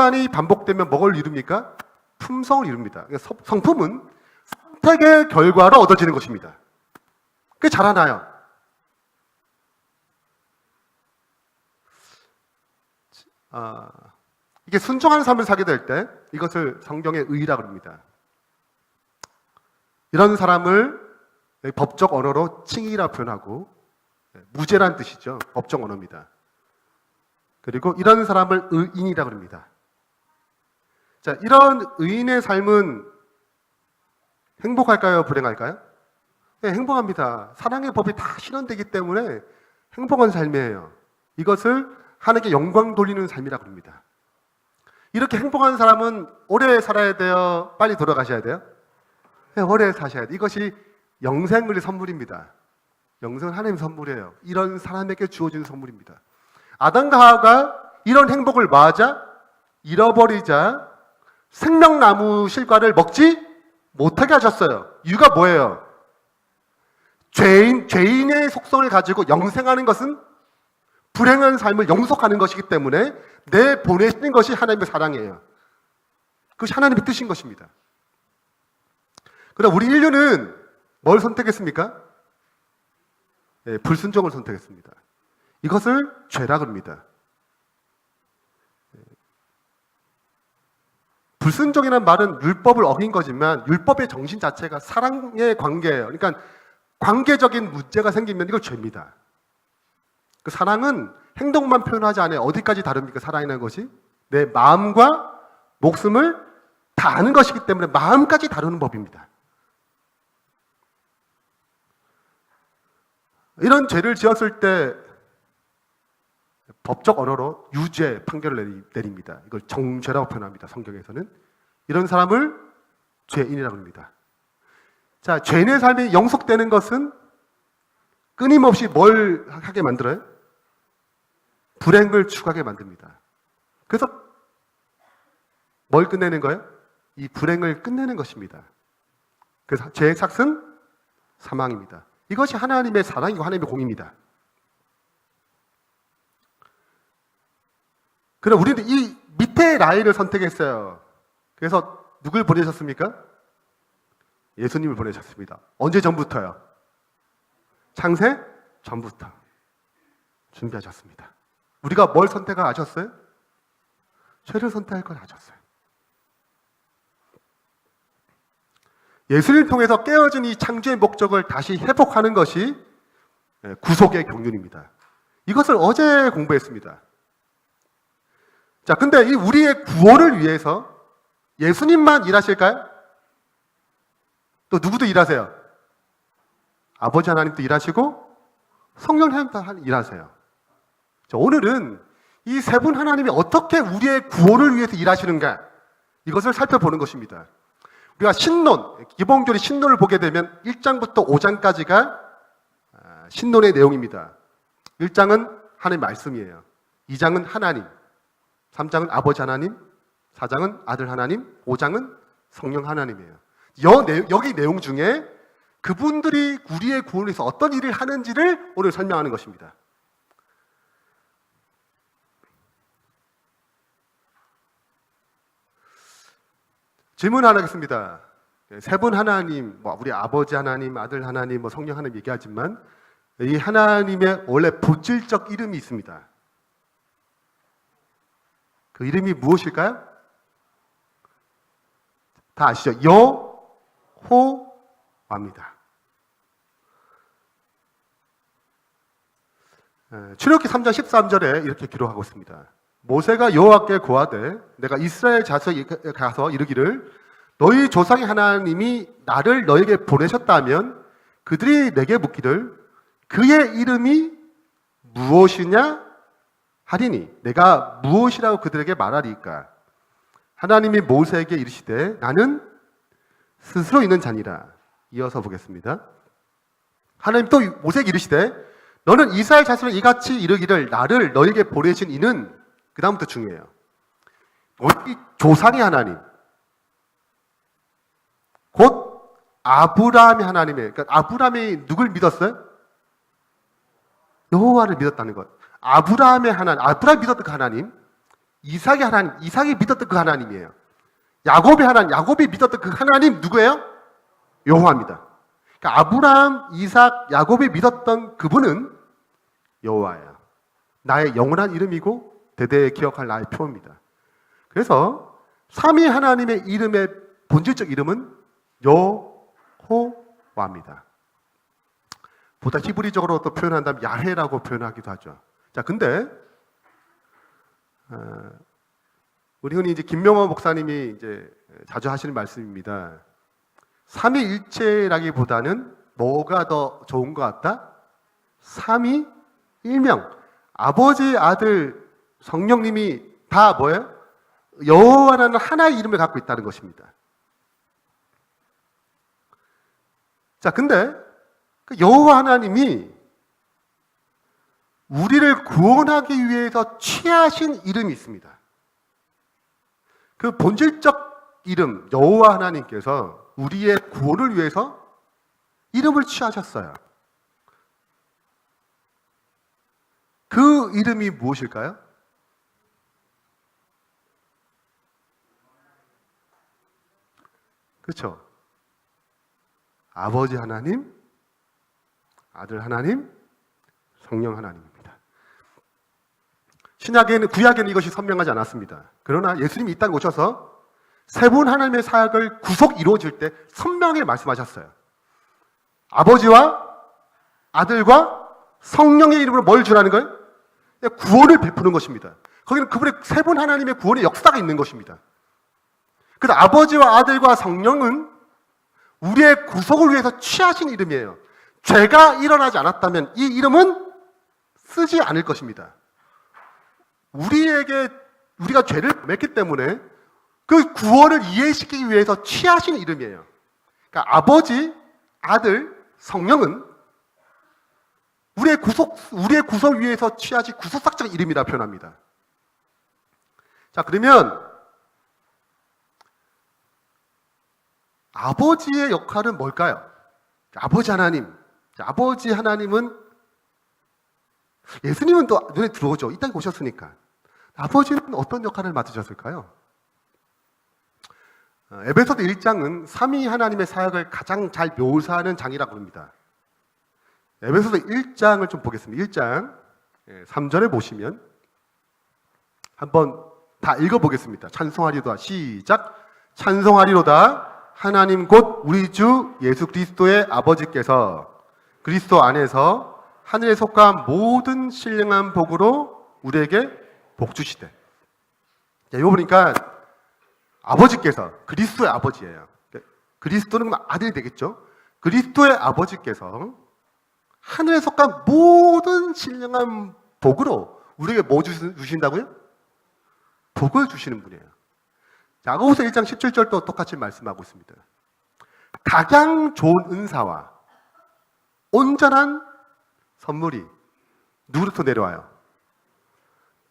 습관이 반복되면 뭐를 이룹니까? 품성을 이룹니다. 성품은 선택의 결과로 얻어지는 것입니다. 그게 자라나요. 이게 순종하는 삶을 살게 될 때 이것을 성경의 의라고 합니다. 이런 사람을 법적 언어로 칭의라 표현하고, 무죄란 뜻이죠. 법적 언어입니다. 그리고 이런 사람을 의인이라고 합니다. 자, 이런 의인의 삶은 행복할까요? 불행할까요? 네, 행복합니다. 사랑의 법이 다 실현되기 때문에 행복한 삶이에요. 이것을 하나님께 영광 돌리는 삶이라고 합니다. 이렇게 행복한 사람은 오래 살아야 돼요? 빨리 돌아가셔야 돼요? 네, 오래 사셔야 돼요. 이것이 영생의 선물입니다. 영생은 하나님의 선물이에요. 이런 사람에게 주어진 선물입니다. 아담과 하와가 이런 행복을 맞아 잃어버리자 생명나무 실과를 먹지 못하게 하셨어요. 이유가 뭐예요? 죄인의 속성을 가지고 영생하는 것은 불행한 삶을 영속하는 것이기 때문에 내보내시는 것이 하나님의 사랑이에요. 그것이 하나님의 뜻인 것입니다. 그러나 우리 인류는 뭘 선택했습니까? 네, 불순종을 선택했습니다. 이것을 죄라고 합니다. 불순종이라는 말은 율법을 어긴 거지만 율법의 정신 자체가 사랑의 관계예요. 그러니까 관계적인 문제가 생기면 이걸 죄입니다. 그 사랑은 행동만 표현하지 않아요. 어디까지 다릅니까? 사랑이라는 것이 내 마음과 목숨을 다 아는 것이기 때문에 마음까지 다루는 법입니다. 이런 죄를 지었을 때 법적 언어로 유죄 판결을 내립니다. 이걸 정죄라고 표현합니다. 성경에서는. 이런 사람을 죄인이라고 합니다. 자, 죄인의 삶이 영속되는 것은 끊임없이 뭘 하게 만들어요? 불행을 추구하게 만듭니다. 그래서 뭘 끝내는 거예요? 이 불행을 끝내는 것입니다. 그래서 죄의 삭은 사망입니다. 이것이 하나님의 사랑이고 하나님의 공입니다. 그럼 우리는 이 밑에 라인을 선택했어요. 그래서 누굴 보내셨습니까? 예수님을 보내셨습니다. 언제 전부터요? 창세 전부터 준비하셨습니다. 우리가 뭘 선택을 하셨어요? 죄를 선택할 걸 하셨어요. 예수님을 통해서 깨어진 이 창조의 목적을 다시 회복하는 것이 구속의 경륜입니다. 이것을 어제 공부했습니다. 자, 근데 이 우리의 구원을 위해서 예수님만 일하실까요? 또 누구도 일하세요? 아버지 하나님도 일하시고 성령 하나님도 일하세요. 자, 오늘은 이 세 분 하나님이 어떻게 우리의 구원을 위해서 일하시는가, 이것을 살펴보는 것입니다. 우리가 신론, 기본적으로 신론을 보게 되면 1장부터 5장까지가 신론의 내용입니다. 1장은 하나님의 말씀이에요. 2장은 하나님, 3장은 아버지 하나님, 4장은 아들 하나님, 5장은 성령 하나님이에요. 여기 내용 중에 그분들이 우리의 구원을 위해서 어떤 일을 하는지를 오늘 설명하는 것입니다. 질문 하나 하겠습니다. 세 분 하나님, 우리 아버지 하나님, 아들 하나님, 성령 하나님 얘기하지만 이 하나님의 원래 본질적 이름이 있습니다. 그 이름이 무엇일까요? 다 아시죠? 여호와입니다. 출애굽기 3장 13절에 이렇게 기록하고 있습니다. 모세가 여호와께 고하되 내가 이스라엘 자손에 가서 이르기를 너희 조상의 하나님이 나를 너에게 보내셨다면 그들이 내게 묻기를 그의 이름이 무엇이냐 하리니 내가 무엇이라고 그들에게 말하리까? 하나님이 모세에게 이르시되 나는 스스로 있는 자니라. 이어서 보겠습니다. 하나님 또 모세에게 이르시되 너는 이스라엘 자손을 이같이 이르기를 나를 너에게 보내신 이는, 그 다음부터 중요해요. 너희 조상의 하나님, 곧 아브라함의 하나님의, 그러니까 아브라함이 누굴 믿었어요? 여호와를 믿었다는 것. 아브라함의 하나님, 아브라함이 믿었던 그 하나님, 이삭의 하나님, 이삭이 믿었던 그 하나님이에요. 야곱의 하나님, 야곱이 믿었던 그 하나님 누구예요? 여호와입니다. 그러니까 아브라함, 이삭, 야곱이 믿었던 그분은 여호와예요. 나의 영원한 이름이고 대대에 기억할 나의 표입니다. 그래서 삼위 하나님의 이름의 본질적 이름은 여호와입니다. 보다 히브리적으로 또 표현한다면 야훼라고 표현하기도 하죠. 자, 근데 우리 흔히 이제 김명호 목사님이 이제 자주 하시는 말씀입니다. 삼위일체라기보다는 뭐가 더 좋은 것 같다? 삼위일명. 아버지, 아들, 성령님이 다 뭐예요? 여호와라는 하나의 이름을 갖고 있다는 것입니다. 자, 근데 그 여호와 하나님이 우리를 구원하기 위해서 취하신 이름이 있습니다. 그 본질적 이름, 여호와 하나님께서 우리의 구원을 위해서 이름을 취하셨어요. 그 이름이 무엇일까요? 그렇죠. 아버지 하나님, 아들 하나님, 성령 하나님입니다. 신약에는, 구약에는 이것이 선명하지 않았습니다. 그러나 예수님이 이 땅에 오셔서 세 분 하나님의 사역을 구속 이루어질 때 선명하게 말씀하셨어요. 아버지와 아들과 성령의 이름으로 뭘 주라는 거예요? 구원을 베푸는 것입니다. 거기는 그분의 세 분 하나님의 구원의 역사가 있는 것입니다. 그래서 아버지와 아들과 성령은 우리의 구속을 위해서 취하신 이름이에요. 죄가 일어나지 않았다면 이 이름은 쓰지 않을 것입니다. 우리가 죄를 맺기 때문에 그 구원을 이해시키기 위해서 취하신 이름이에요. 그러니까 아버지, 아들, 성령은 우리의 구속 위해서 취하신 구속사적 이름이라 표현합니다. 자, 그러면 아버지의 역할은 뭘까요? 아버지 하나님. 아버지 하나님은 예수님은 또 눈에 들어오죠. 이 땅에 오셨으니까. 아버지는 어떤 역할을 맡으셨을까요? 에베소서 1장은 삼위 하나님의 사역을 가장 잘 묘사하는 장이라고 합니다. 에베소서 1장을 좀 보겠습니다. 1장 3절에 보시면 한번 다 읽어보겠습니다. 찬송하리로다. 시작. 찬송하리로다. 하나님 곧 우리 주 예수 그리스도의 아버지께서 그리스도 안에서 하늘에 속한 모든 신령한 복으로 우리에게 복 주시되. 이거 보니까 아버지께서 그리스도의 아버지예요. 그리스도는 아들이 되겠죠. 그리스도의 아버지께서 하늘에 속한 모든 신령한 복으로 우리에게 뭐 주신다고요? 복을 주시는 분이에요. 야고보서 1장 17절도 똑같이 말씀하고 있습니다. 각양 좋은 은사와 온전한 선물이 누구로부터 내려와요?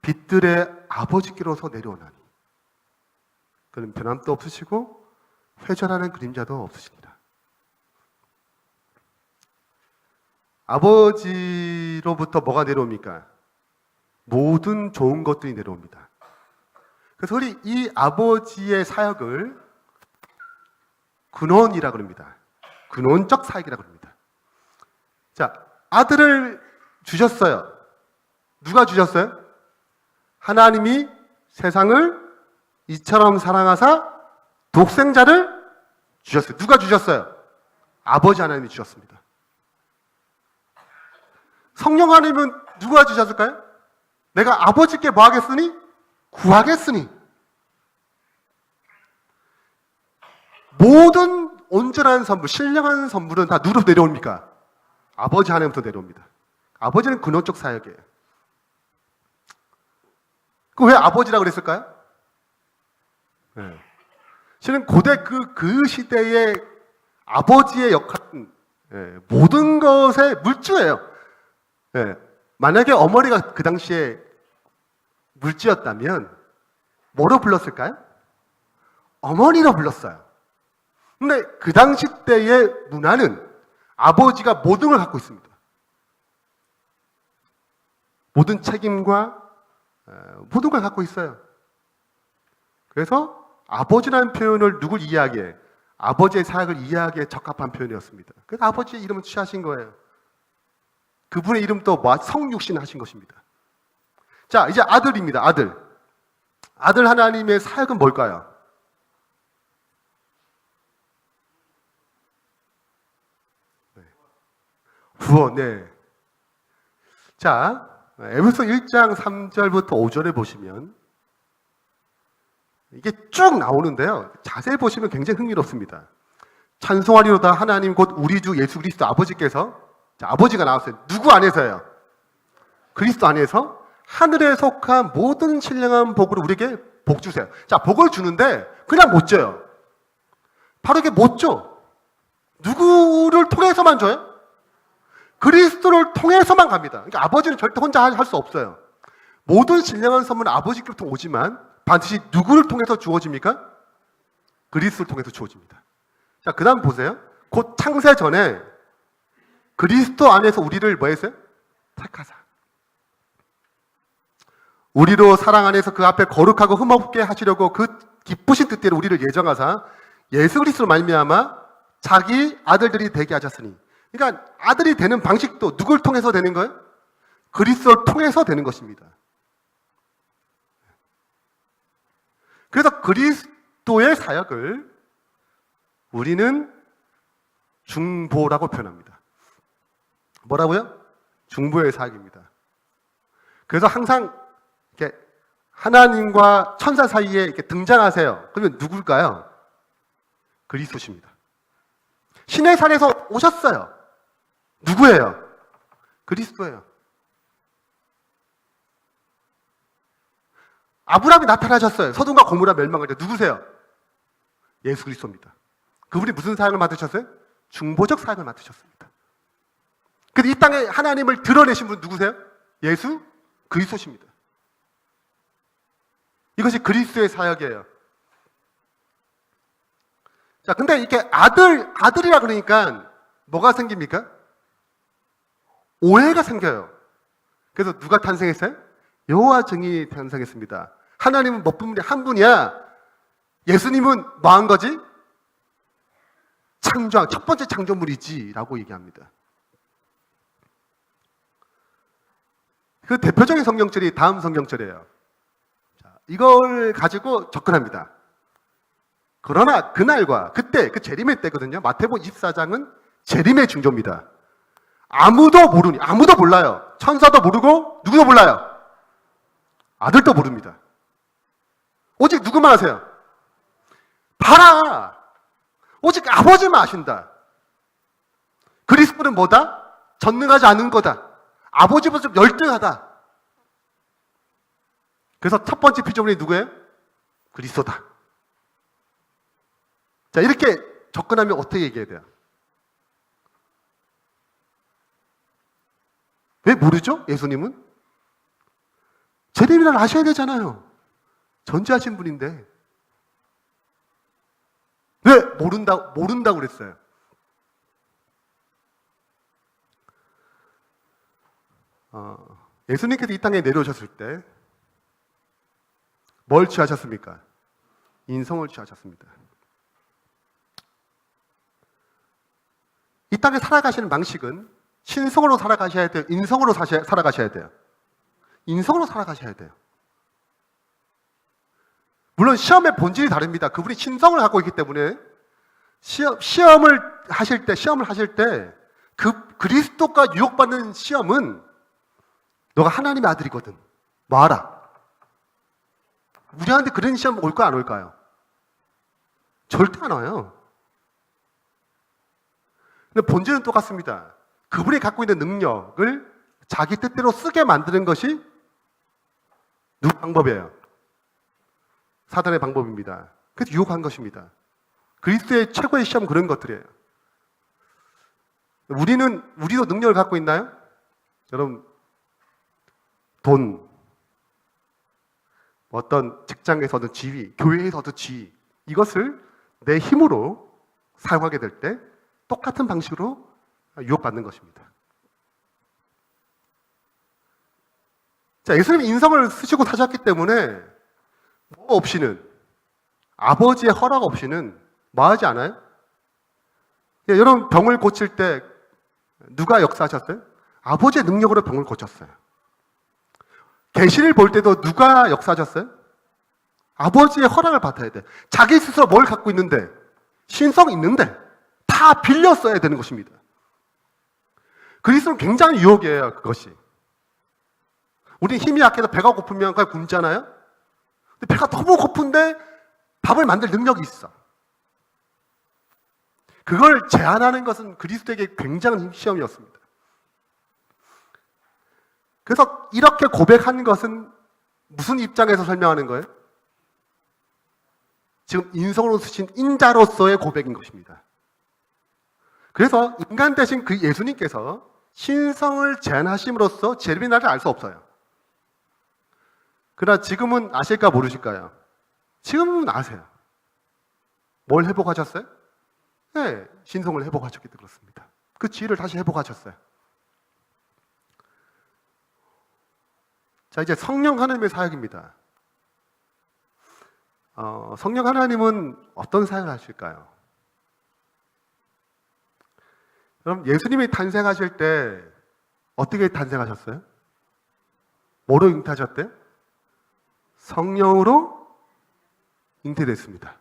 빛들의 아버지께로서 내려오나니 그는 변함도 없으시고 회전하는 그림자도 없으시니라. 아버지로부터 뭐가 내려옵니까? 모든 좋은 것들이 내려옵니다. 그래서 우리 이 아버지의 사역을 근원이라고 합니다. 근원적 사역이라고 합니다. 자, 아들을 주셨어요. 누가 주셨어요? 하나님이 세상을 이처럼 사랑하사 독생자를 주셨어요. 누가 주셨어요? 아버지 하나님이 주셨습니다. 성령 하나님은 누가 주셨을까요? 내가 아버지께 뭐 하겠으니? 구하겠으니. 모든 온전한 선물, 신령한 선물은 다 누구로 내려옵니까? 아버지 하나님부터 내려옵니다. 아버지는 근원적 사역이에요. 그 왜 아버지라고 그랬을까요? 네. 실은 고대 그 시대의 아버지의 역할은 모든 것의 물주예요. 만약에 어머니가 그 당시에 물주였다면 뭐로 불렀을까요? 어머니로 불렀어요. 근데 그 당시 때의 문화는 아버지가 모든 걸 갖고 있습니다. 모든 책임과 모든 걸 갖고 있어요. 그래서 아버지라는 표현을 누굴 이해하기에, 아버지의 사역을 이해하기에 적합한 표현이었습니다. 그래서 아버지의 이름을 취하신 거예요. 그분의 이름도 성육신 하신 것입니다. 자, 이제 아들입니다. 아들. 아들 하나님의 사역은 뭘까요? 구원, 네. 자, 에베소 1장 3절부터 5절에 보시면 이게 쭉 나오는데요. 자세히 보시면 굉장히 흥미롭습니다. 찬송하리로다 하나님 곧 우리 주 예수 그리스도 아버지께서, 자, 아버지가 나왔어요. 누구 안에서요? 그리스도 안에서 하늘에 속한 모든 신령한 복으로 우리에게 복 주세요. 자, 복을 주는데 그냥 못 줘요. 바로 이게 못 줘. 누구를 통해서만 줘요? 그리스도를 통해서만 갑니다. 그러니까 아버지는 절대 혼자 할 수 없어요. 모든 신령한 선물은 아버지께부터 오지만 반드시 누구를 통해서 주어집니까? 그리스도를 통해서 주어집니다. 자, 그 다음 보세요. 곧 창세 전에 그리스도 안에서 우리를 뭐 했어요? 택하사. 우리로 사랑 안에서 그 앞에 거룩하고 흠없게 하시려고 그 기쁘신 뜻대로 우리를 예정하사 예수 그리스도로 말미암아 자기 아들들이 되게 하셨으니. 그러니까 아들이 되는 방식도 누굴 통해서 되는 거예요? 그리스도를 통해서 되는 것입니다. 그래서 그리스도의 사역을 우리는 중보라고 표현합니다. 뭐라고요? 중보의 사역입니다. 그래서 항상 이렇게 하나님과 천사 사이에 이렇게 등장하세요. 그러면 누굴까요? 그리스도십니다. 신의 산에서 오셨어요. 누구예요? 그리스도예요. 아브라함이 나타나셨어요. 소돔과 고모라 멸망할 때 누구세요? 예수 그리스도입니다. 그분이 무슨 사역을 맡으셨어요? 중보적 사역을 맡으셨습니다. 근데 이 땅에 하나님을 드러내신 분 누구세요? 예수 그리스도십니다. 이것이 그리스도의 사역이에요. 자, 근데 이렇게 아들이라 그러니까 뭐가 생깁니까? 오해가 생겨요. 그래서 누가 탄생했어요? 여호와 증인이 탄생했습니다. 하나님은 몇 분이 한 분이야. 예수님은 뭐 한 거지? 창조한 첫 번째 창조물이지라고 얘기합니다. 그 대표적인 성경절이 다음 성경절이에요. 자, 이걸 가지고 접근합니다. 그러나 그날과 그때, 그 재림의 때거든요. 마태복음 24장은 재림의 징조입니다. 아무도 몰라요. 천사도 모르고 누구도 몰라요. 아들도 모릅니다. 오직 누구만 아세요? 봐라! 오직 아버지만 아신다. 그리스도는 뭐다? 전능하지 않은 거다. 아버지보다 좀 열등하다. 그래서 첫 번째 피조물이 누구예요? 그리스도다. 자, 이렇게 접근하면 어떻게 얘기해야 돼요? 왜 모르죠? 예수님은? 재림이란 아셔야 되잖아요. 전지하신 분인데. 왜 모른다고 그랬어요? 예수님께서 이 땅에 내려오셨을 때 뭘 취하셨습니까? 인성을 취하셨습니다. 이 땅에 살아가시는 방식은 신성으로 살아가셔야 돼요? 인성으로 살아가셔야 돼요? 인성으로 살아가셔야 돼요. 물론 시험의 본질이 다릅니다. 그분이 신성을 갖고 있기 때문에 시험을 하실 때 그 그리스도가 유혹받는 시험은 너가 하나님의 아들이거든. 뭐 알아? 우리한테 그런 시험 올까 안 올까요? 절대 안 와요. 근데 본질은 똑같습니다. 그분이 갖고 있는 능력을 자기 뜻대로 쓰게 만드는 것이 누구 방법이에요? 사단의 방법입니다. 그래서 유혹한 것입니다. 그리스도의 최고의 시험은 그런 것들이에요. 우리도 능력을 갖고 있나요? 여러분, 돈, 어떤 직장에서든 지위, 교회에서든 지위, 이것을 내 힘으로 사용하게 될 때 똑같은 방식으로 유혹받는 것입니다. 자, 예수님이 인성을 쓰시고 사셨기 때문에 뭐 없이는 아버지의 허락 없이는 뭐 하지 않아요? 예, 여러분 병을 고칠 때 누가 역사하셨어요? 아버지의 능력으로 병을 고쳤어요. 계시를 볼 때도 누가 역사하셨어요? 아버지의 허락을 받아야 돼. 자기 스스로 뭘 갖고 있는데, 신성 있는데 다 빌려 써야 되는 것입니다. 그리스도는 굉장히 유혹이에요, 그것이. 우리 힘이 약해서 배가 고프면 그냥 굶잖아요? 근데 배가 너무 고픈데 밥을 만들 능력이 있어. 그걸 제한하는 것은 그리스도에게 굉장한 시험이었습니다. 그래서 이렇게 고백하는 것은 무슨 입장에서 설명하는 거예요? 지금 인성으로 쓰신 인자로서의 고백인 것입니다. 그래서 인간 대신 그 예수님께서 신성을 제한하심으로써 재림의 날을 알 수 없어요. 그러나 지금은 아실까 모르실까요? 지금은 아세요. 뭘 회복하셨어요? 네, 신성을 회복하셨기 때문에 그렇습니다. 그 지혜를 다시 회복하셨어요. 자, 이제 성령 하나님의 사역입니다. 성령 하나님은 어떤 사역을 하실까요? 그럼 예수님이 탄생하실 때 어떻게 탄생하셨어요? 뭐로 잉태하셨대요? 성령으로 잉태됐습니다.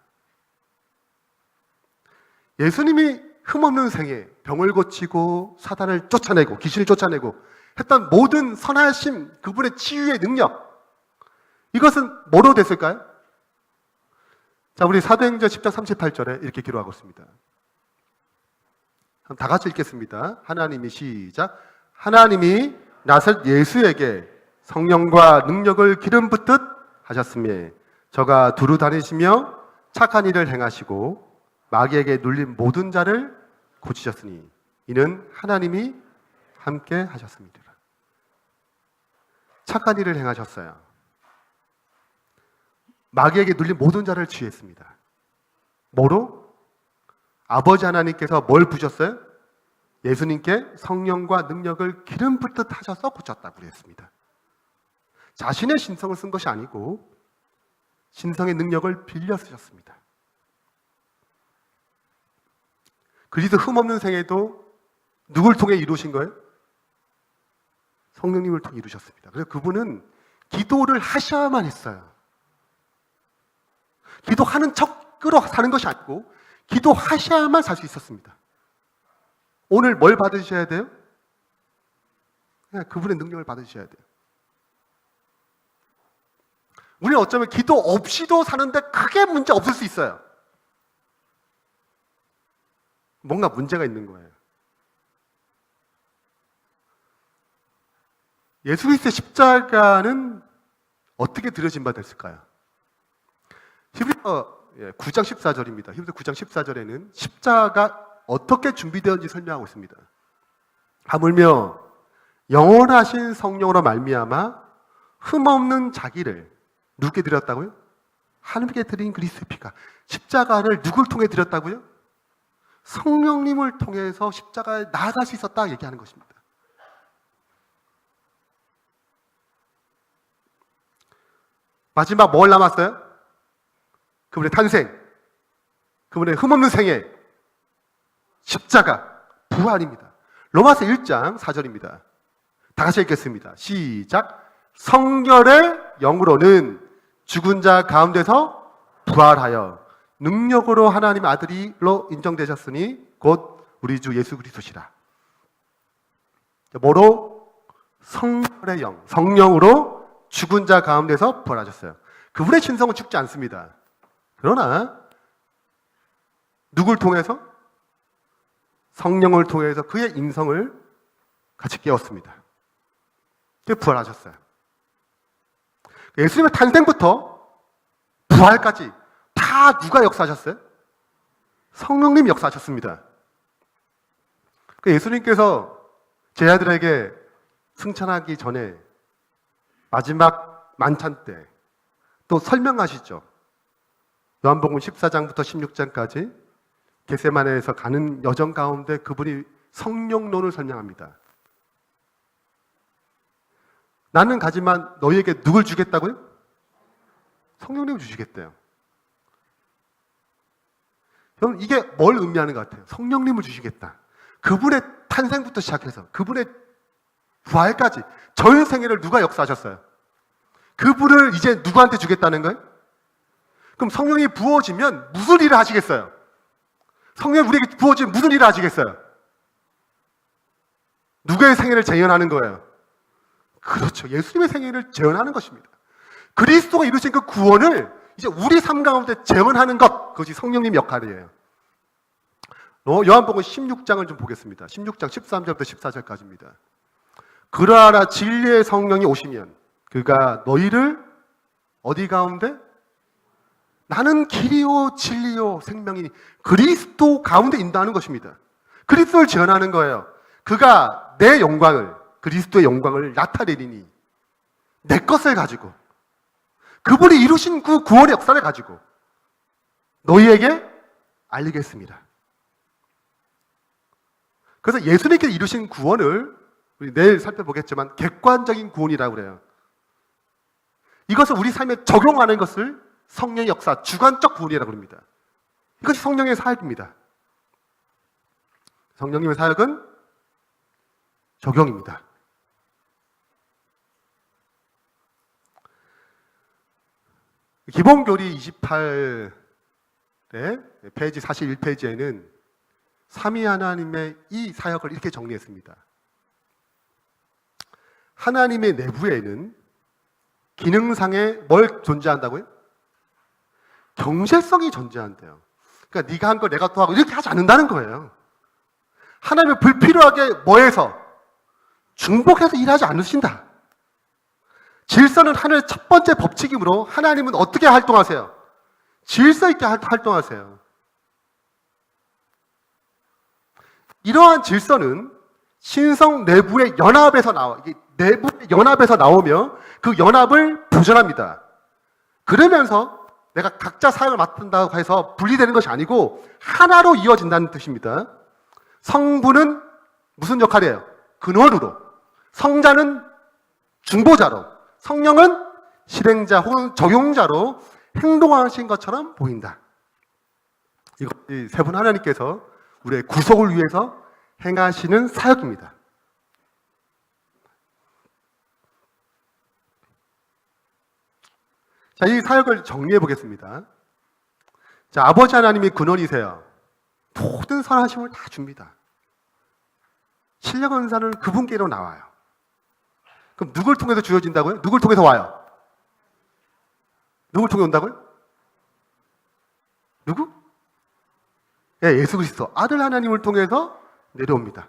예수님이 흠없는 생애, 병을 고치고 사단을 쫓아내고 귀신을 쫓아내고 했던 모든 선하심, 그분의 치유의 능력, 이것은 뭐로 됐을까요? 자, 우리 사도행전 10장 38절에 이렇게 기록하고 있습니다. 다 같이 읽겠습니다. 하나님이 시작. 하나님이 나설 예수에게 성령과 능력을 기름 붓듯 하셨으며 저가 두루 다니시며 착한 일을 행하시고 마귀에게 눌린 모든 자를 고치셨으니 이는 하나님이 함께 하셨습니다. 착한 일을 행하셨어요. 마귀에게 눌린 모든 자를 치유했습니다. 뭐로? 아버지 하나님께서 뭘 부셨어요? 예수님께 성령과 능력을 기름 붓듯 하셔서 고쳤다고 그랬습니다. 자신의 신성을 쓴 것이 아니고 신성의 능력을 빌려 쓰셨습니다. 그리스도 흠없는 생애도 누굴 통해 이루신 거예요? 성령님을 통해 이루셨습니다. 그래서 그분은 기도를 하셔야만 했어요. 기도하는 척으로 사는 것이 아니고 기도하셔야만 살 수 있었습니다. 오늘 뭘 받으셔야 돼요? 그분의 능력을 받으셔야 돼요. 우리는 어쩌면 기도 없이도 사는데 크게 문제 없을 수 있어요. 뭔가 문제가 있는 거예요. 예수 그리스도의 십자가는 어떻게 들여진 바 됐을까요? 히브리서 9장 14절입니다. 히브리서 9장 14절에는 십자가가 어떻게 준비되었는지 설명하고 있습니다. 하물며 영원하신 성령으로 말미암아 흠없는 자기를 누구께 드렸다고요? 하나님께 드린 그리스도의 피가. 십자가를 누굴 통해 드렸다고요? 성령님을 통해서 십자가에 나아갈 수 있었다 얘기하는 것입니다. 마지막 뭘 남았어요? 그분의 탄생, 그분의 흠없는 생애, 십자가, 부활입니다. 로마서 1장 4절입니다. 다 같이 읽겠습니다. 시작. 성결의 영으로는 죽은 자 가운데서 부활하여 능력으로 하나님의 아들이로 인정되셨으니 곧 우리 주 예수 그리스도시라. 뭐로? 성결의 영, 성령으로 죽은 자 가운데서 부활하셨어요. 그분의 신성은 죽지 않습니다. 그러나 누굴 통해서? 성령을 통해서 그의 인성을 같이 깨웠습니다. 부활하셨어요. 예수님의 탄생부터 부활까지 다 누가 역사하셨어요? 성령님이 역사하셨습니다. 예수님께서 제자들에게 승천하기 전에 마지막 만찬 때 또 설명하시죠. 요한복음 14장부터 16장까지 겟세마네에서 가는 여정 가운데 그분이 성령론을 설명합니다. 나는 가지만 너희에게 누굴 주겠다고요? 성령님을 주시겠대요. 여러분, 이게 뭘 의미하는 것 같아요? 성령님을 주시겠다. 그분의 탄생부터 시작해서 그분의 부활까지 전 생애를 누가 역사하셨어요? 그분을 이제 누구한테 주겠다는 거예요? 그럼 성령이 부어지면 무슨 일을 하시겠어요? 성령이 우리에게 부어지면 무슨 일을 하시겠어요? 누구의 생애를 재현하는 거예요? 그렇죠. 예수님의 생애를 재현하는 것입니다. 그리스도가 이루신 그 구원을 이제 우리 삶 가운데 재현하는 것, 그것이 성령님 역할이에요. 요한복음 16장을 좀 보겠습니다. 16장 13절부터 14절까지입니다. 그러하라 진리의 성령이 오시면 그가 너희를 어디 가운데? 나는 길이요 진리요 생명이니 그리스도 가운데 인도하는 것입니다. 그리스도를 재현하는 거예요. 그가 내 영광을, 그리스도의 영광을 나타내리니 내 것을 가지고 그분이 이루신 그 구원의 역사를 가지고 너희에게 알리겠습니다. 그래서 예수님께서 이루신 구원을 우리 내일 살펴보겠지만 객관적인 구원이라고 그래요. 이것을 우리 삶에 적용하는 것을 성령의 역사, 주관적 구원이라고 합니다. 이것이 성령의 사역입니다. 성령님의 사역은 적용입니다. 기본교리 28의 페이지 41페이지에는 삼위 하나님의 이 사역을 이렇게 정리했습니다. 하나님의 내부에는 기능상에 뭘 존재한다고요? 경제성이 존재한대요. 그러니까 네가 한 걸 내가 또 하고 이렇게 하지 않는다는 거예요. 하나님은 불필요하게 뭐해서 중복해서 일하지 않으신다. 질서는 하나님의 첫 번째 법칙이므로 하나님은 어떻게 활동하세요? 질서 있게 활동하세요. 이러한 질서는 신성 내부의 연합에서 나와. 내부의 연합에서 나오며 그 연합을 보존합니다. 그러면서 내가 각자 사역을 맡는다고 해서 분리되는 것이 아니고 하나로 이어진다는 뜻입니다. 성부는 무슨 역할이에요? 근원으로. 성자는 중보자로. 성령은 실행자 혹은 적용자로 행동하신 것처럼 보인다. 이 세 분 하나님께서 우리의 구속을 위해서 행하시는 사역입니다. 자, 이 사역을 정리해 보겠습니다. 자, 아버지 하나님이 근원이세요. 모든 선하심을 다 줍니다. 신령 은사는 그분께로 나와요. 그럼 누굴 통해서 주어진다고요? 누굴 통해서 와요? 누굴 통해 온다고요? 누구? 예, 예수 그리스도 아들 하나님을 통해서 내려옵니다.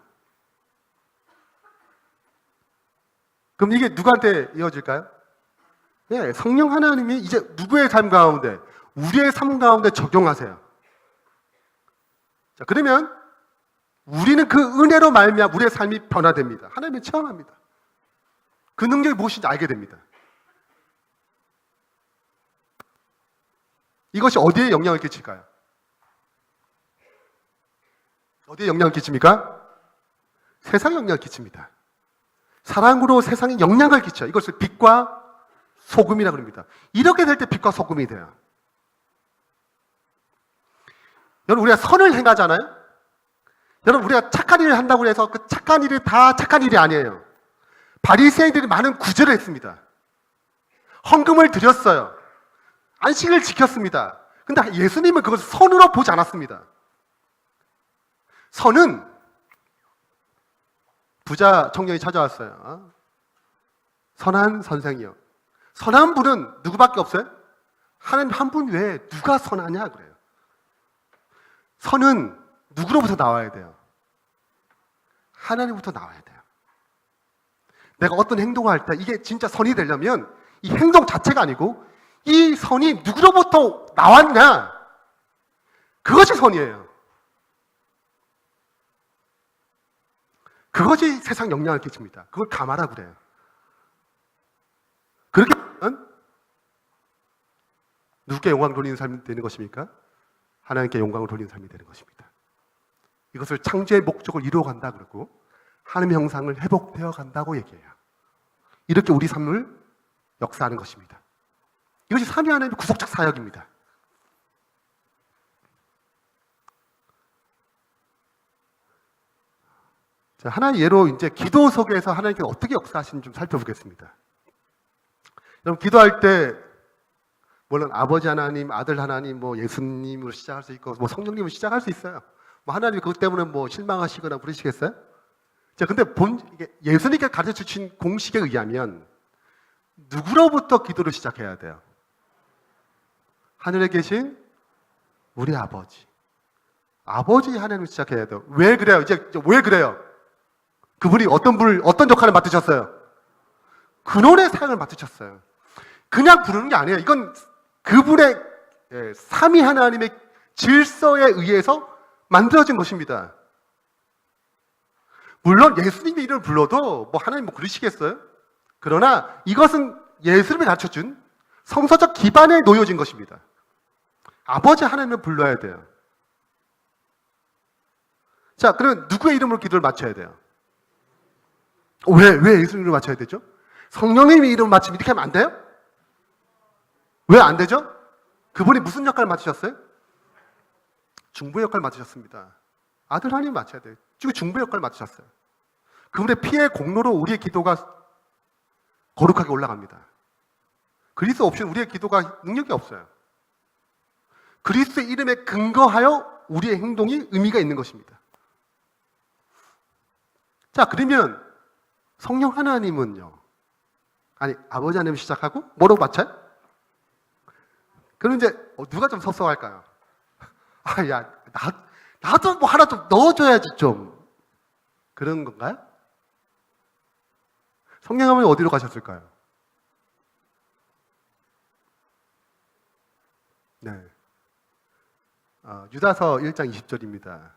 그럼 이게 누구한테 이어질까요? 예, 성령 하나님이 이제 누구의 삶 가운데, 우리의 삶 가운데 적용하세요. 자, 그러면 우리는 그 은혜로 말미암아 우리의 삶이 변화됩니다. 하나님을 체험합니다. 그 능력이 무엇인지 알게 됩니다. 이것이 어디에 영향을 끼칠까요? 어디에 영향을 끼칩니까? 세상에 영향을 끼칩니다. 사랑으로 세상에 영향을 끼쳐요. 이것을 빛과 소금이라고 합니다. 이렇게 될 때 빛과 소금이 돼요. 여러분, 우리가 선을 행하잖아요? 여러분, 우리가 착한 일을 한다고 해서 그 착한 일이 다 착한 일이 아니에요. 바리새인들이 많은 구제를 했습니다. 헌금을 드렸어요. 안식을 지켰습니다. 근데 예수님은 그것을 선으로 보지 않았습니다. 선은 부자 청년이 찾아왔어요. 선한 선생이요. 선한 분은 누구밖에 없어요? 하나님 한 분 외에 누가 선하냐 그래요. 선은 누구로부터 나와야 돼요? 하나님부터 나와야 돼요. 내가 어떤 행동을 할 때 이게 진짜 선이 되려면 이 행동 자체가 아니고 이 선이 누구로부터 나왔냐? 그것이 선이에요. 그것이 세상 영향을 끼칩니다. 그걸 감하라 그래요. 그렇게 하면 누구께 영광 돌리는 삶이 되는 것입니까? 하나님께 영광을 돌리는 삶이 되는 것입니다. 이것을 창조의 목적을 이루어간다 그러고 하나님의 형상을 회복되어 간다고 얘기해요. 이렇게 우리 삶을 역사하는 것입니다. 이것이 삼위 하나님의 구속적 사역입니다. 자, 하나의 예로 이제 기도 속에서 하나님께서 어떻게 역사하시는지 좀 살펴보겠습니다. 여러분, 기도할 때 물론 아버지 하나님, 아들 하나님, 뭐 예수님으로 시작할 수 있고, 뭐 성령님으로 시작할 수 있어요. 뭐 하나님이 그것 때문에 뭐 실망하시거나 그러시겠어요? 자, 근데 예수님께 가르쳐 주신 공식에 의하면 누구로부터 기도를 시작해야 돼요? 하늘에 계신 우리 아버지. 아버지 하나님을 시작해야 돼요. 왜 그래요? 이제 왜 그래요? 그분이 어떤 역할을 맡으셨어요? 근원의 사역을 맡으셨어요. 그냥 부르는 게 아니에요. 이건 그분의 삼위 하나님의 질서에 의해서 만들어진 것입니다. 물론 예수님의 이름을 불러도 뭐 하나님 뭐 그러시겠어요? 그러나 이것은 예수님이 가르쳐준 성서적 기반에 놓여진 것입니다. 아버지 하나님을 불러야 돼요. 자, 그러면 누구의 이름으로 기도를 맞춰야 돼요? 왜 예수님 이름을 맞춰야 되죠? 성령님의 이름을 맞추면 이렇게 하면 안 돼요? 왜 안 되죠? 그분이 무슨 역할을 맡으셨어요? 중보 역할을 맡으셨습니다. 아들 하나님 맞춰야 돼요. 지금 중보 역할을 맡으셨어요. 그분의 피의 공로로 우리의 기도가 거룩하게 올라갑니다. 그리스도 없이 우리의 기도가 능력이 없어요. 그리스도의 이름에 근거하여 우리의 행동이 의미가 있는 것입니다. 자, 그러면 성령 하나님은요? 아니, 아버지 하나님 시작하고 뭐로 맞춰요? 그럼 이제 누가 좀 섭섭할까요? 나도 뭐 하나 좀 넣어줘야지 좀. 그런 건가요? 성령 하나님 어디로 가셨을까요? 네. 유다서 1장 20절입니다.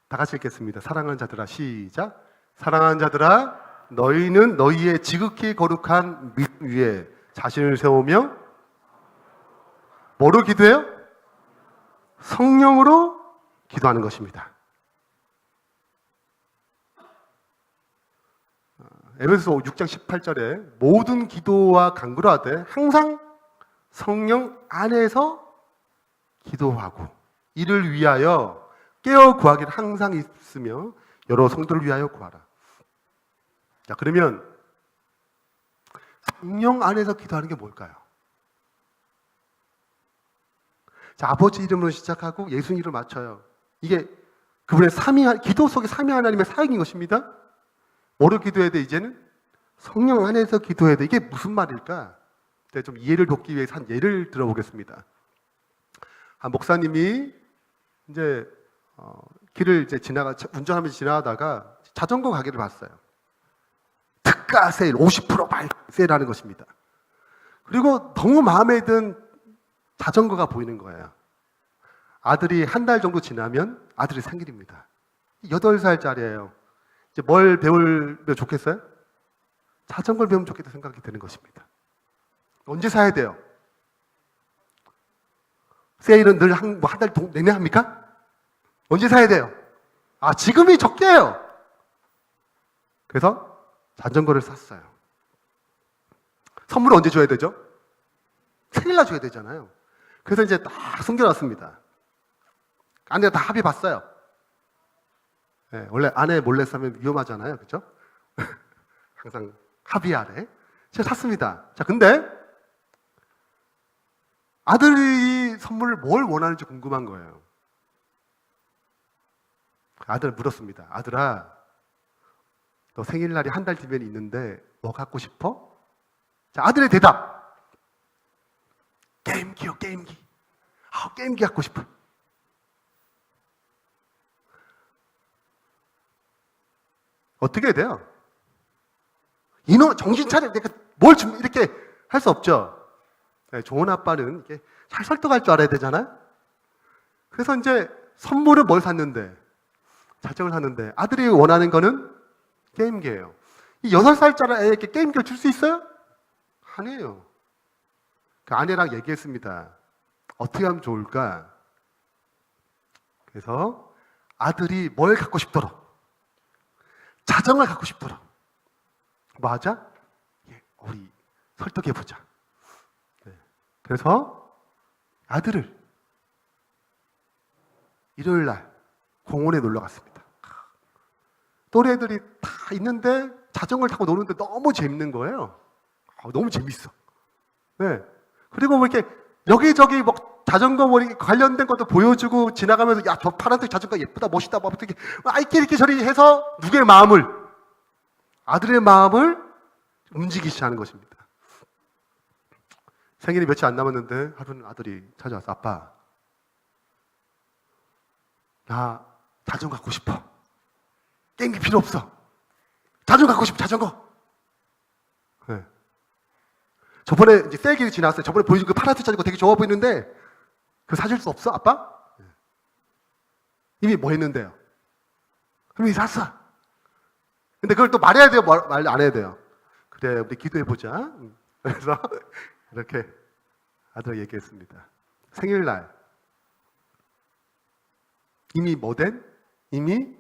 다 같이 읽겠습니다. 사랑하는 자들아, 시작. 사랑하는 자들아, 너희는 너희의 지극히 거룩한 믿음 위에 자신을 세우며 뭐로 기도해요? 성령으로 기도하는 것입니다. 에베소서 6장 18절에 모든 기도와 간구를 하되 항상 성령 안에서 기도하고 이를 위하여 깨어 구하기를 항상 있으며 여러 성도를 위하여 구하라. 자, 그러면 성령 안에서 기도하는 게 뭘까요? 자, 아버지 이름으로 시작하고 예수님 이름을 맞춰요. 이게 그분의 기도 속에 삼위 하나님의 사역인 것입니다. 뭐로 기도해야 돼, 이제는? 성령 안에서 기도해야 돼. 이게 무슨 말일까? 좀 이해를 돕기 위해서 한 예를 들어보겠습니다. 한 목사님이 이제 길을 이제 운전하면서 지나가다가 자전거 가게를 봤어요. 특가 세일, 50% 세일하는 것입니다. 그리고 너무 마음에 든 자전거가 보이는 거예요. 아들이 한 달 정도 지나면 아들이 생일입니다. 8살짜리예요. 이제 뭘 배우면 좋겠어요? 자전거를 배우면 좋겠다 생각이 드는 것입니다. 언제 사야 돼요? 세일은 늘 한 달 내내 합니까? 언제 사야 돼요? 지금이 적게예요. 그래서 자전거를 샀어요. 선물을 언제 줘야 되죠? 생일날 줘야 되잖아요. 그래서 이제 딱 숨겨놨습니다. 아내가 다 합의 봤어요. 네, 원래 아내 몰래 사면 위험하잖아요. 그렇죠? 항상 합의 아래. 제가 샀습니다. 자, 근데 아들이 선물을 뭘 원하는지 궁금한 거예요. 아들 물었습니다. 아들아, 너 생일날이 한 달 뒤면 있는데 뭐 갖고 싶어? 자, 아들의 대답. 게임기요, 게임기. 게임기 갖고 싶어. 어떻게 해야 돼요? 이놈 정신 차려. 내가 뭘 좀 이렇게 할 수 없죠. 네, 좋은 아빠는 이렇게 잘 설득할 줄 알아야 되잖아요. 그래서 이제 선물을 뭘 샀는데, 자전거를 샀는데 아들이 원하는 거는 게임기예요. 이 6살짜리 애에게 게임기를 줄 수 있어요? 아니에요. 그 아내랑 얘기했습니다. 어떻게 하면 좋을까? 그래서 아들이 뭘 갖고 싶도록? 자전거를 갖고 싶도록. 맞아? 우리 설득해보자. 네. 그래서 아들을 일요일 날 공원에 놀러 갔습니다. 또래들이 다 있는데 자전거를 타고 노는데 너무 재밌는 거예요. 너무 재밌어. 네. 그리고 뭐 이렇게 여기저기 뭐 자전거 뭐 관련된 것도 보여주고 지나가면서 야, 저 파란색 자전거 예쁘다, 멋있다, 뭐 어떻게 이렇게 저리 해서 누구의 마음을, 아들의 마음을 움직이기 시작하는 것입니다. 생일이 며칠 안 남았는데 하루는 아들이 찾아와서 아빠, 나 자전거 갖고 싶어. 게임기 필요 없어. 자전거 갖고 싶어, 자전거. 네. 저번에 이제 세일길이 지나왔어요. 저번에 보여준 그 파란색 자전거 되게 좋아 보이는데 그거 사줄 수 없어, 아빠? 네. 이미 뭐 했는데요? 이미 샀어. 근데 그걸 또 말해야 돼요, 말 안 해야 돼요? 그래, 우리 기도해보자. 그래서 이렇게 아들에게 얘기했습니다. 생일날 이미 이미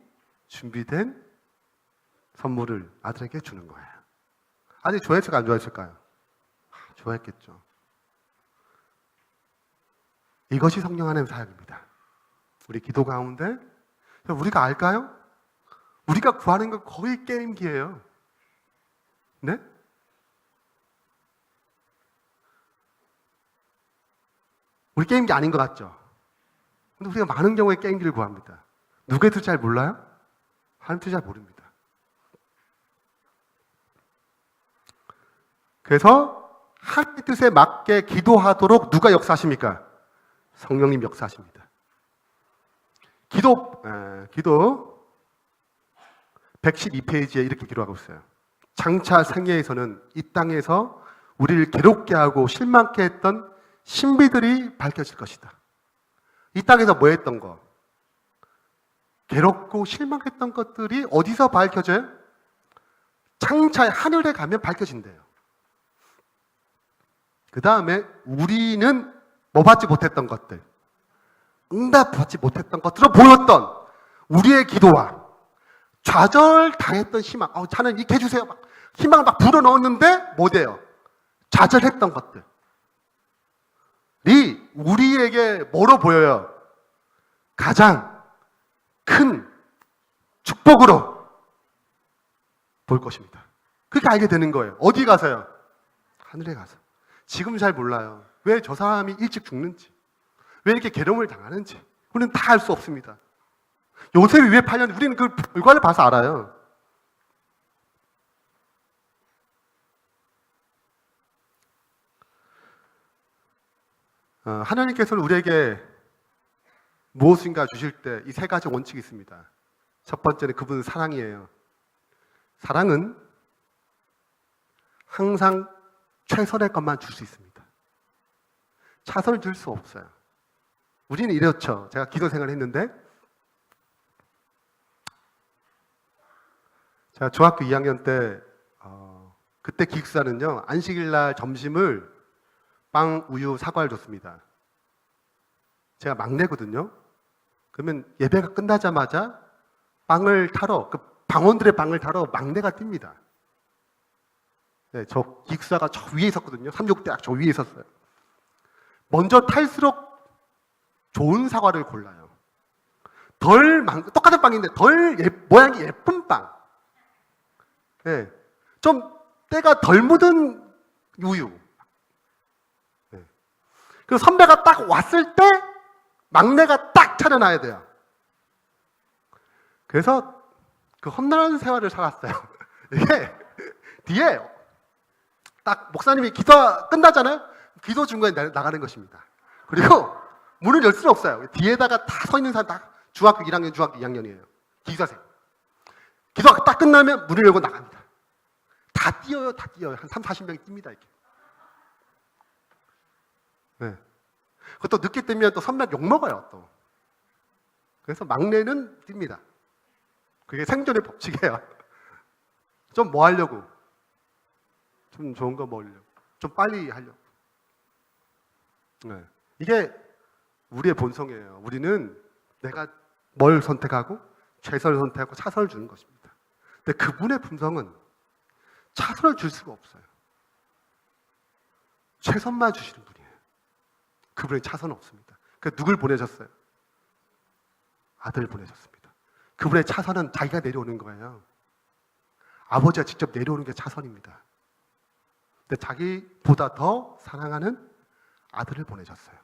준비된 선물을 아들에게 주는 거예요. 아들이 좋아했을까 안 좋아했을까요? 좋아했겠죠. 이것이 성령 하나님의 사역입니다. 우리 기도 가운데 우리가 알까요? 우리가 구하는 건 거의 게임기예요. 네? 우리 게임기 아닌 것 같죠? 근데 우리가 많은 경우에 게임기를 구합니다. 누구의 뜻을 잘 몰라요? 하나님 뜻을 잘 모릅니다. 그래서 하나님의 뜻에 맞게 기도하도록 누가 역사하십니까? 성령님 역사하십니다. 기도 112페이지에 이렇게 기록하고 있어요. 장차 생애에서는 이 땅에서 우리를 괴롭게 하고 실망케 했던 신비들이 밝혀질 것이다. 이 땅에서 뭐 했던 거? 괴롭고 실망했던 것들이 어디서 밝혀져요? 장차 하늘에 가면 밝혀진대요. 그 다음에 우리는 뭐 받지 못했던 것들, 응답받지 못했던 것들로 보였던 우리의 기도와 좌절당했던 희망, 자는 이렇게 해주세요. 막 희망을 막 불어넣었는데 뭐 돼요? 좌절했던 것들이 우리에게 뭐로 보여요? 가장 큰 축복으로 볼 것입니다. 그렇게 알게 되는 거예요. 어디 가서요? 하늘에 가서. 지금 잘 몰라요. 왜 저 사람이 일찍 죽는지, 왜 이렇게 괴로움을 당하는지 우리는 다 알 수 없습니다. 요셉이 왜 팔렸는지 우리는 그 결과를 봐서 알아요. 하나님께서는 우리에게 무엇인가 주실 때 이 세 가지 원칙이 있습니다. 첫 번째는 그분은 사랑이에요. 사랑은 항상 최선의 것만 줄 수 있습니다. 차선을 줄 수 없어요. 우리는 이렇죠. 제가 기도 생활을 했는데 제가 중학교 2학년 때 그때 기숙사는요, 안식일날 점심을 빵, 우유, 사과를 줬습니다. 제가 막내거든요. 그러면 예배가 끝나자마자 빵을 타러, 그 방원들의 빵을 타러 막내가 뜁니다. 네, 저 기숙사가 저 위에 있었거든요. 삼육대학 저 위에 있었어요. 먼저 탈수록 좋은 사과를 골라요. 똑같은 빵인데 모양이 예쁜 빵. 네, 좀 때가 덜 묻은 우유. 네. 그리고 선배가 딱 왔을 때 막내가 딱 차려놔야 돼요. 그래서 그 험난한 생활을 살았어요. 이게 뒤에 딱 목사님이 기도 끝나잖아요. 기도 중간에 나가는 것입니다. 그리고 문을 열 수는 없어요. 뒤에다가 다 서 있는 사람 다 중학교 1학년, 중학교 2학년이에요. 기숙사생. 기도가 딱 끝나면 문을 열고 나갑니다. 다 뛰어요. 한 30-40명이 뜁니다. 이렇게. 네. 그것도 늦게 뛰면 또 선배 욕먹어요. 또. 그래서 막내는 뜁니다. 그게 생존의 법칙이에요. 좀 뭐 하려고? 좀 좋은 거 먹으려고. 좀 빨리 하려고. 네. 이게 우리의 본성이에요. 우리는 내가 뭘 선택하고 최선을 선택하고 차선을 주는 것입니다. 근데 그분의 품성은 차선을 줄 수가 없어요. 최선만 주시는 분이에요. 그분의 차선은 없습니다. 그래서 누굴 보내셨어요? 아들 보내셨습니다. 그분의 차선은 자기가 내려오는 거예요. 아버지가 직접 내려오는 게 차선입니다. 근데 자기보다 더 사랑하는 아들을 보내셨어요.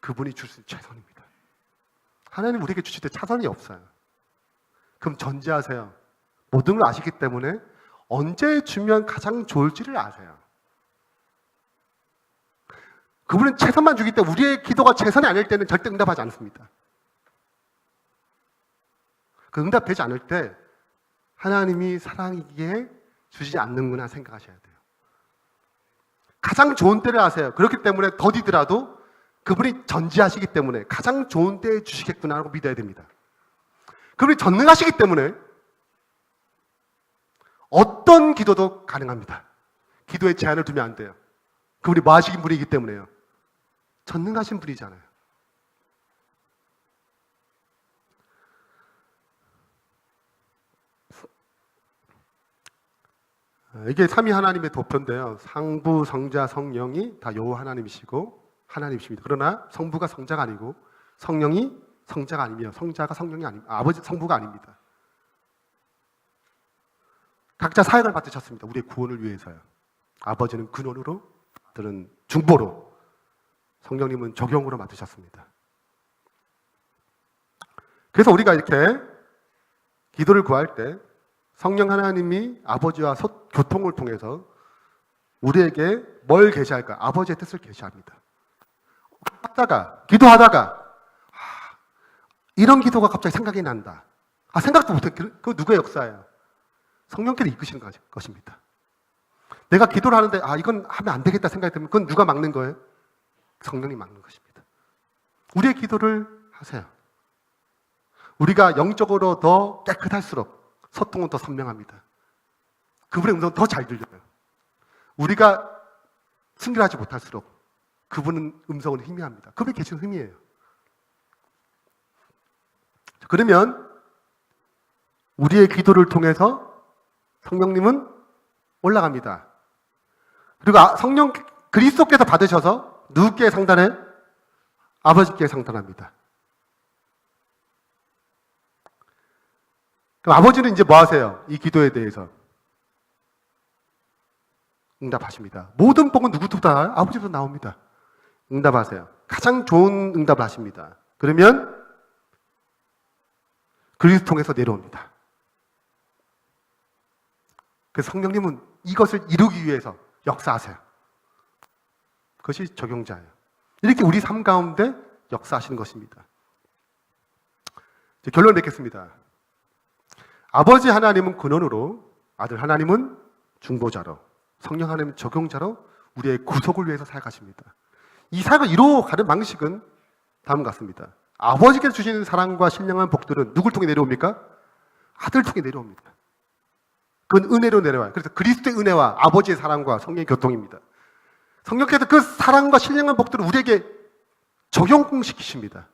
그분이 줄 수 있는 최선입니다. 하나님 우리에게 주실 때 차선이 없어요. 그럼 전제하세요. 모든 걸 아시기 때문에 언제 주면 가장 좋을지를 아세요. 그분은 최선만 주기 때문에 우리의 기도가 최선이 아닐 때는 절대 응답하지 않습니다. 그 응답되지 않을 때 하나님이 사랑이기에 주시지 않는구나 생각하셔야 돼요. 가장 좋은 때를 아세요. 그렇기 때문에 더디더라도 그분이 전지하시기 때문에 가장 좋은 때에 주시겠구나 하고 믿어야 됩니다. 그분이 전능하시기 때문에 어떤 기도도 가능합니다. 기도에 제한을 두면 안 돼요. 그분이 뭐 하시긴 분이기 때문에요. 전능하신 분이잖아요. 이게 삼위 하나님의 도표인데요. 상부, 성자, 성령이 다 여호와 하나님이시고 하나님이십니다. 그러나 성부가 성자가 아니고 성령이 성자가 아니며 성자가 성령이 아닙니다. 아버지 성부가 아닙니다. 각자 사역을 맡으셨습니다. 우리의 구원을 위해서요. 아버지는 근원으로, 아들은 중보로, 성령님은 적용으로 맡으셨습니다. 그래서 우리가 이렇게 기도를 구할 때 성령 하나님이 아버지와 교통을 통해서 우리에게 뭘 계시할까? 아버지의 뜻을 계시합니다. 기도하다가 이런 기도가 갑자기 생각이 난다. 생각도 못해. 그거 누구의 역사예요? 성령께서 이끄시는 것입니다. 내가 기도를 하는데 이건 하면 안 되겠다 생각이 들면 그건 누가 막는 거예요? 성령이 막는 것입니다. 우리의 기도를 하세요. 우리가 영적으로 더 깨끗할수록 소통은 더 선명합니다. 그분의 음성은 더 잘 들려요. 우리가 순결하지 못할수록 그분은 음성은 희미합니다. 그분이 계신 흠이에요. 그러면 우리의 기도를 통해서 성령님은 올라갑니다. 그리고 성령 그리스도께서 받으셔서 누구께 상단해? 아버지께 상단합니다. 그럼 아버지는 이제 뭐 하세요? 이 기도에 대해서 응답하십니다. 모든 복은 누구부터 나와요? 아버지부터 나옵니다. 응답하세요. 가장 좋은 응답을 하십니다. 그러면 그리스도 통해서 내려옵니다. 그래서 성령님은 이것을 이루기 위해서 역사하세요. 그것이 적용자예요. 이렇게 우리 삶 가운데 역사하시는 것입니다. 이제 결론 맺겠습니다. 아버지 하나님은 근원으로, 아들 하나님은 중보자로, 성령 하나님은 적용자로 우리의 구속을 위해서 사역하십니다. 이 사역을 이루어가는 방식은 다음과 같습니다. 아버지께서 주시는 사랑과 신령한 복들은 누굴 통해 내려옵니까? 아들 통해 내려옵니다. 그건 은혜로 내려와요. 그래서 그리스도의 은혜와 아버지의 사랑과 성령의 교통입니다. 성령께서 그 사랑과 신령한 복들을 우리에게 적용시키십니다.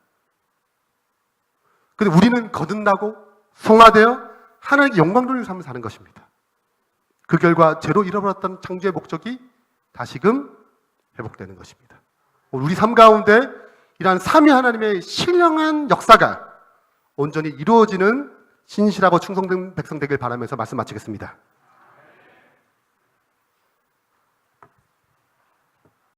근데 우리는 거듭나고 성화되어 하나님께 영광 돌리는 삶을 사는 것입니다. 그 결과 죄로 잃어버렸던 창조의 목적이 다시금 회복되는 것입니다. 우리 삶 가운데 이러한 삼위 하나님의 신령한 역사가 온전히 이루어지는 신실하고 충성된 백성 되길 바라면서 말씀 마치겠습니다.